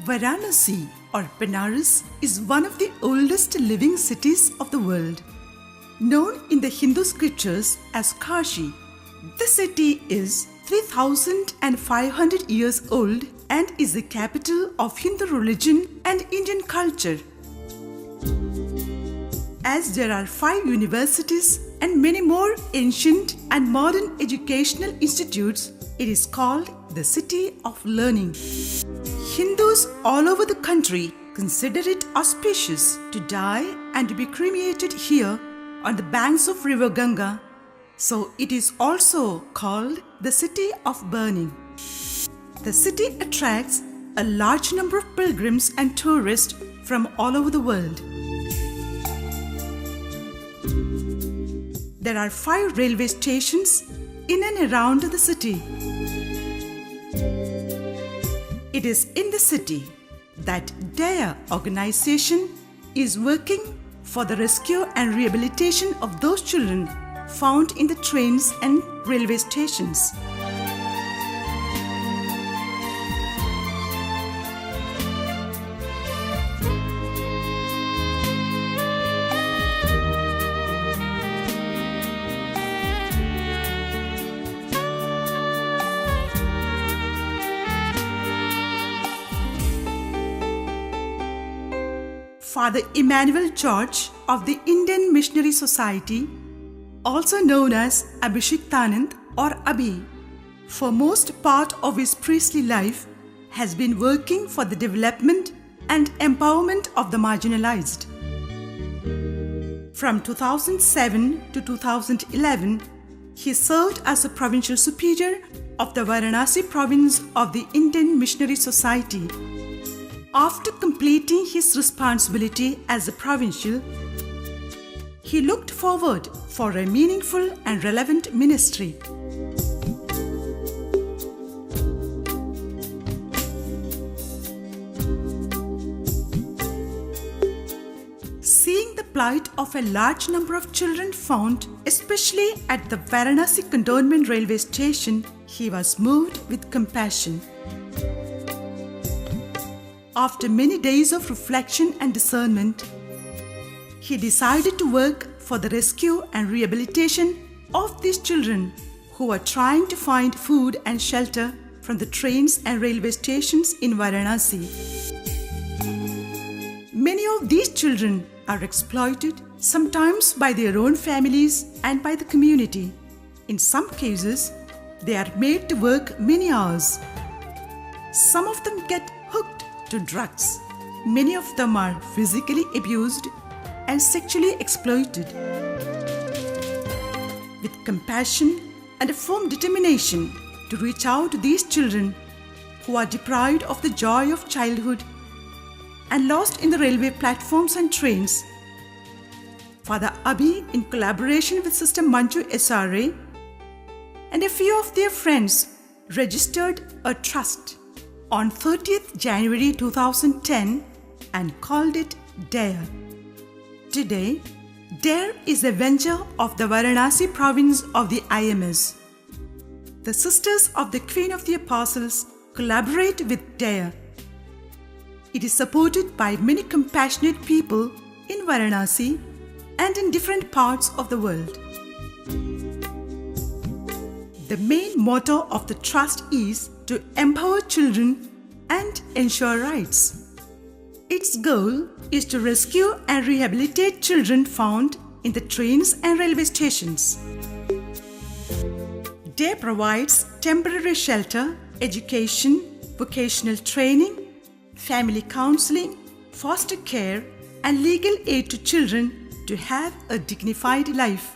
Varanasi or Benares is one of the oldest living cities of the world. Known in the Hindu scriptures as Kashi, the city is 3,500 years old and is the capital of Hindu religion and Indian culture. As there are 5 universities and many more ancient and modern educational institutes, it is called the City of Learning. Hindus all over the country consider it auspicious to die and to be cremated here on the banks of river Ganga, so it is also called the City of Burning. The city attracts a large number of pilgrims and tourists from all over the world. There are 5 railway stations in and around the city. It is in the city that DARE organization is working for the rescue and rehabilitation of those children found in the trains and railway stations. Father Emmanuel George of the Indian Missionary Society, also known as Abhishektanand or Abhi, for most part of his priestly life has been working for the development and empowerment of the marginalized. From 2007 to 2011, he served as a provincial superior of the Varanasi province of the Indian Missionary Society. After completing his responsibility as a provincial, he looked forward for a meaningful and relevant ministry. Seeing the plight of a large number of children found, especially at the Varanasi Cantonment railway station, he was moved with compassion. After many days of reflection and discernment, he decided to work for the rescue and rehabilitation of these children who are trying to find food and shelter from the trains and railway stations in Varanasi. Many of these children are exploited, sometimes by their own families and by the community. In some cases, they are made to work many hours. Some of them get hooked to drugs. Many of them are physically abused and sexually exploited. With compassion and a firm determination to reach out to these children who are deprived of the joy of childhood and lost in the railway platforms and trains, Father Abhi, in collaboration with Sister Manju SRA and a few of their friends, registered a trust on 30th January 2010 and called it DARE. Today, DARE is a venture of the Varanasi province of the IMS. The Sisters of the Queen of the Apostles collaborate with DARE. It is supported by many compassionate people in Varanasi and in different parts of the world. The main motto of the trust is to empower children and ensure rights. Its goal is to rescue and rehabilitate children found in the trains and railway stations. DARE provides temporary shelter, education, vocational training, family counseling, foster care, and legal aid to children to have a dignified life.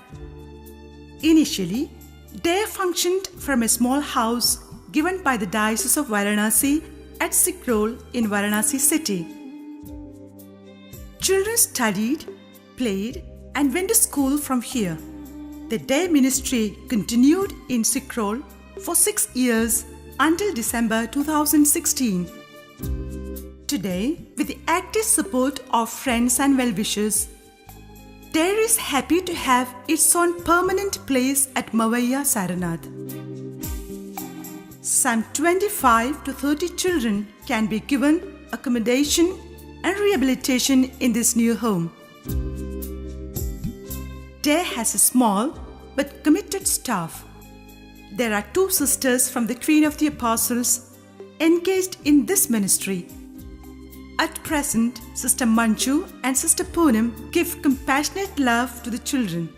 Initially, DARE functioned from a small house given by the Diocese of Varanasi at Sikrol in Varanasi city. Children studied, played, and went to school from here. The DARE ministry continued in Sikrol for 6 years until December 2016. Today, with the active support of friends and well-wishers, DARE is happy to have its own permanent place at Mavaiya Saranath. Some 25 to 30 children can be given accommodation, and rehabilitation in this new home. DARE has a small but committed staff. There are 2 sisters from the Queen of the Apostles engaged in this ministry. At present, Sister Manju and Sister Poonam give compassionate love to the children.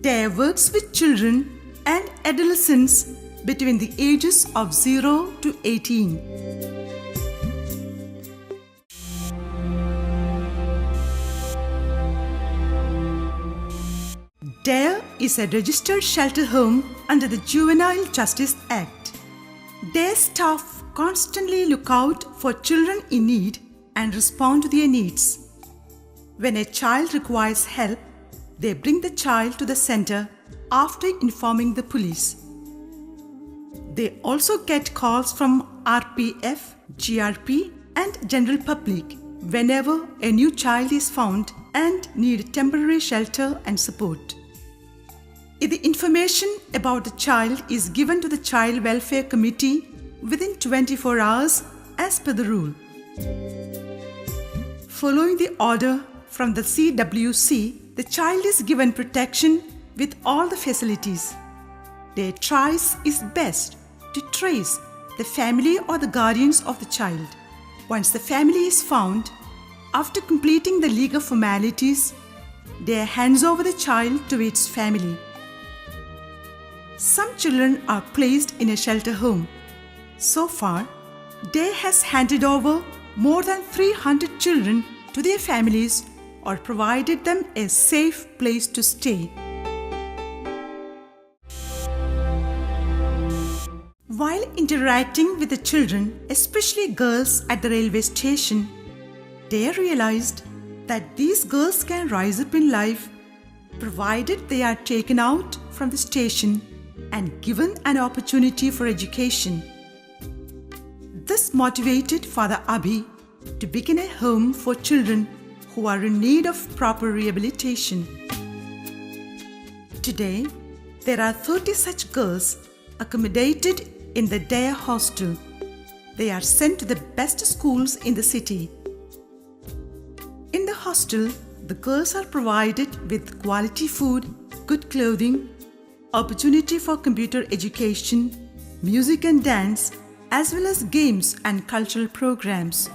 DARE works with children and adolescents between the ages of 0 to 18. DARE is a registered shelter home under the Juvenile Justice Act. DARE staff constantly look out for children in need and respond to their needs. When a child requires help, they bring the child to the center after informing the police. They also get calls from RPF, GRP, and general public whenever a new child is found and need temporary shelter and support. If the information about the child is given to the Child Welfare Committee within 24 hours as per the rule. Following the order from the CWC, the child is given protection with all the facilities. Their choice is best to trace the family or the guardians of the child. Once the family is found, after completing the legal formalities, they hands over the child to its family. Some children are placed in a shelter home. So far, DARE has handed over more than 300 children to their families or provided them a safe place to stay. While interacting with the children, especially girls at the railway station, DARE realized that these girls can rise up in life provided they are taken out from the station and given an opportunity for education. This motivated Father Abhi to begin a home for children who are in need of proper rehabilitation. Today, there are 30 such girls accommodated in the DARE hostel. They are sent to the best schools in the city. In the hostel, the girls are provided with quality food, good clothing, opportunity for computer education, music and dance, as well as games and cultural programs.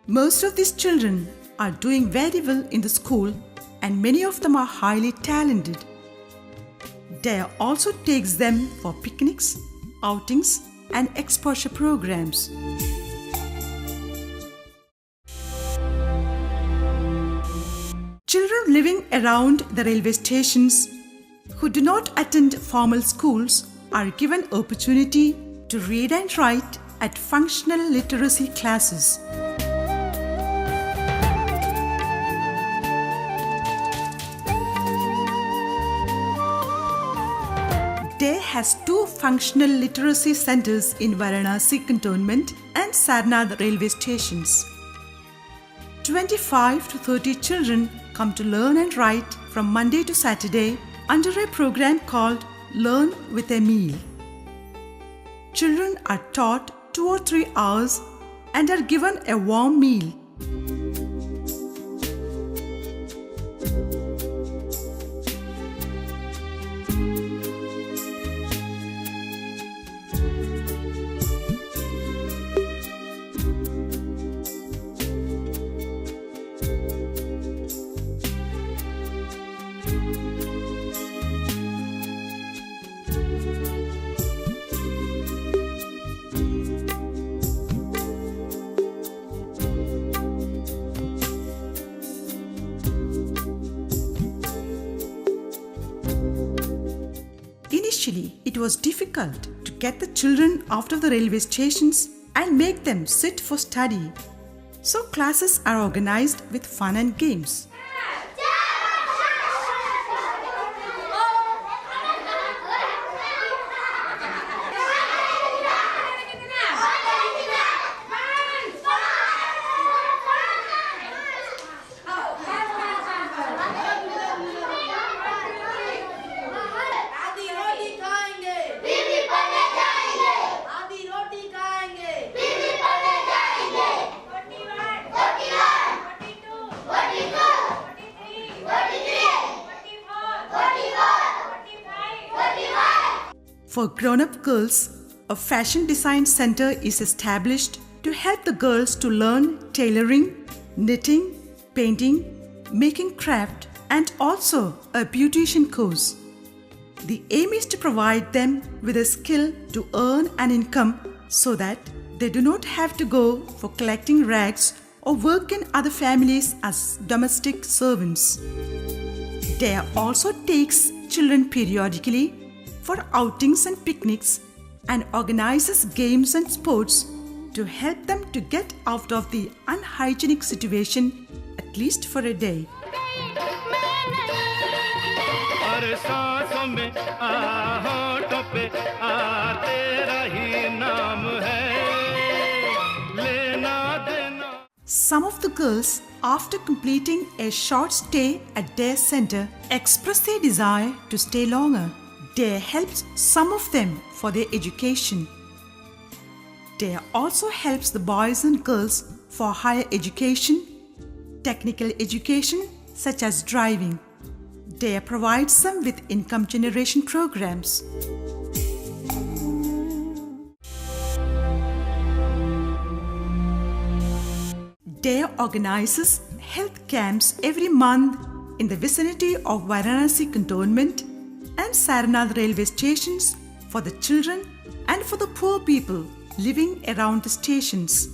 Most of these children are doing very well in the school and many of them are highly talented. DARE also takes them for picnics, outings and exposure programs. Children living around the railway stations who do not attend formal schools are given opportunity to read and write at functional literacy classes. DARE has 2 functional literacy centers in Varanasi cantonment and Sarnath railway stations. 25 to 30 children come to learn and write from Monday to Saturday under a program called Learn with a Meal. Children are taught 2 or 3 hours and are given a warm meal. Initially, it was difficult to get the children out of the railway stations and make them sit for study. So classes are organized with fun and games. For grown-up girls, a fashion design center is established to help the girls to learn tailoring, knitting, painting, making craft, and also a beautician course. The aim is to provide them with a skill to earn an income so that they do not have to go for collecting rags or work in other families as domestic servants. There also takes children periodically for outings and picnics and organizes games and sports to help them to get out of the unhygienic situation at least for a day. Some of the girls, after completing a short stay at their center, express their desire to stay longer. There helps some of them for their education. There also helps the boys and girls for higher education, technical education such as driving. There provides them with income generation programs. There organizes health camps every month in the vicinity of Varanasi cantonment and Sarnath railway stations for the children and for the poor people living around the stations.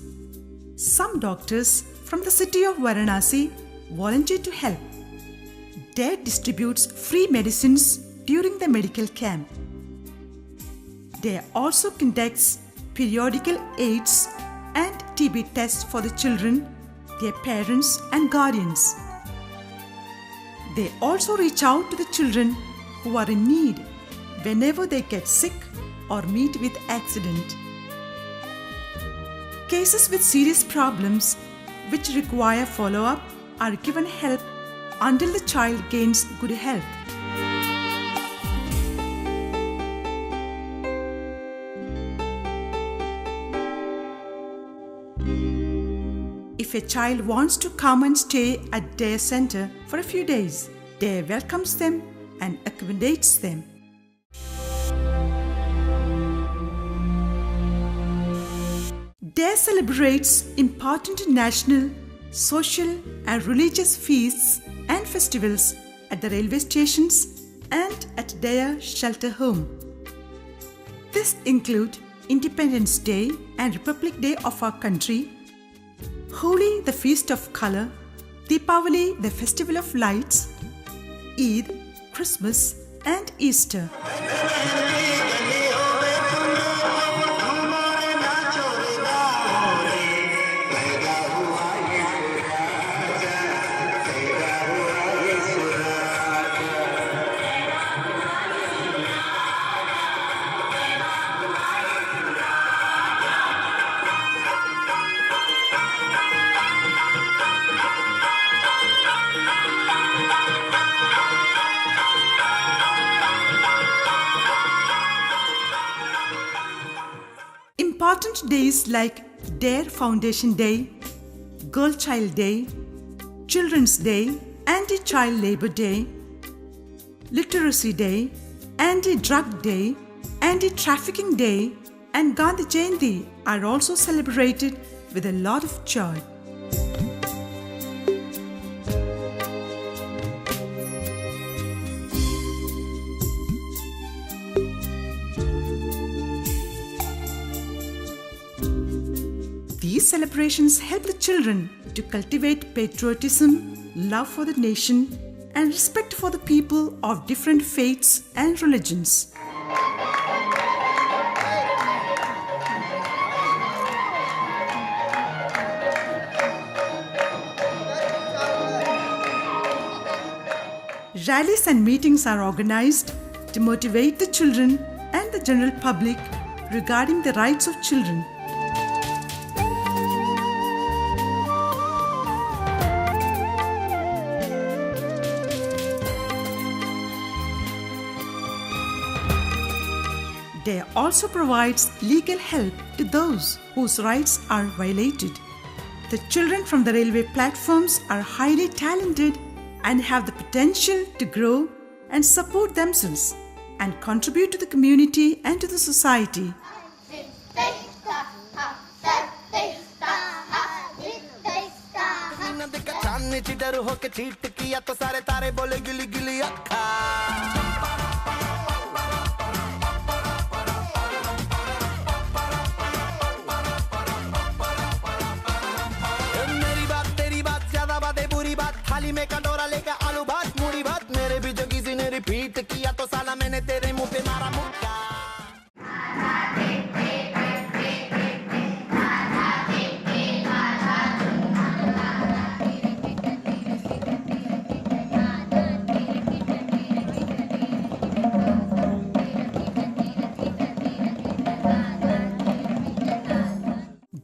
Some doctors from the city of Varanasi volunteer to help. There distributes free medicines during the medical camp. There also conducts periodical AIDS and TB tests for the children, their parents and guardians. They also reach out to the children who are in need whenever they get sick or meet with accident. Cases with serious problems which require follow-up are given help until the child gains good health. If a child wants to come and stay at their center for a few days, they welcomes them and accommodates them. There celebrates important national, social and religious feasts and festivals at the railway stations and at their shelter home. This include Independence Day and Republic Day of our country, Holi, the feast of color, Deepavali, the festival of lights, Eid, Christmas and Easter. Important days like Dare Foundation Day, Girl Child Day, Children's Day, Anti-Child Labor Day, Literacy Day, Anti-Drug Day, Anti-Trafficking Day, and Gandhi Jayanti are also celebrated with a lot of joy. These celebrations help the children to cultivate patriotism, love for the nation, and respect for the people of different faiths and religions. Rallies and meetings are organized to motivate the children and the general public regarding the rights of children. Day also provides legal help to those whose rights are violated. The children from the railway platforms are highly talented and have the potential to grow and support themselves and contribute to the community and to the society. थाली में कटोरा लेकर आलू भात मूड़ी भात मेरे भी जो किसी ने रिपीट किया तो साला मैंने तेरे मुंह पे मारा मुक्का.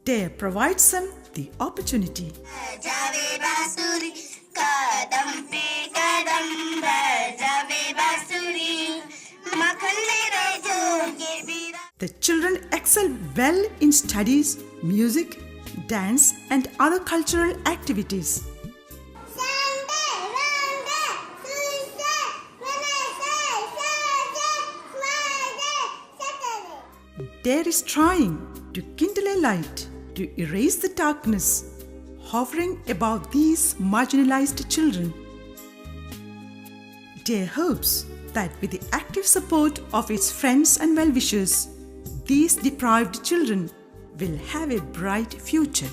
Dare provides them the opportunity. The children excel well in studies, music, dance, and other cultural activities. Dare is trying to kindle a light to erase the darkness hovering above these marginalized children. Dare hopes that with the active support of its friends and well-wishers, these deprived children will have a bright future.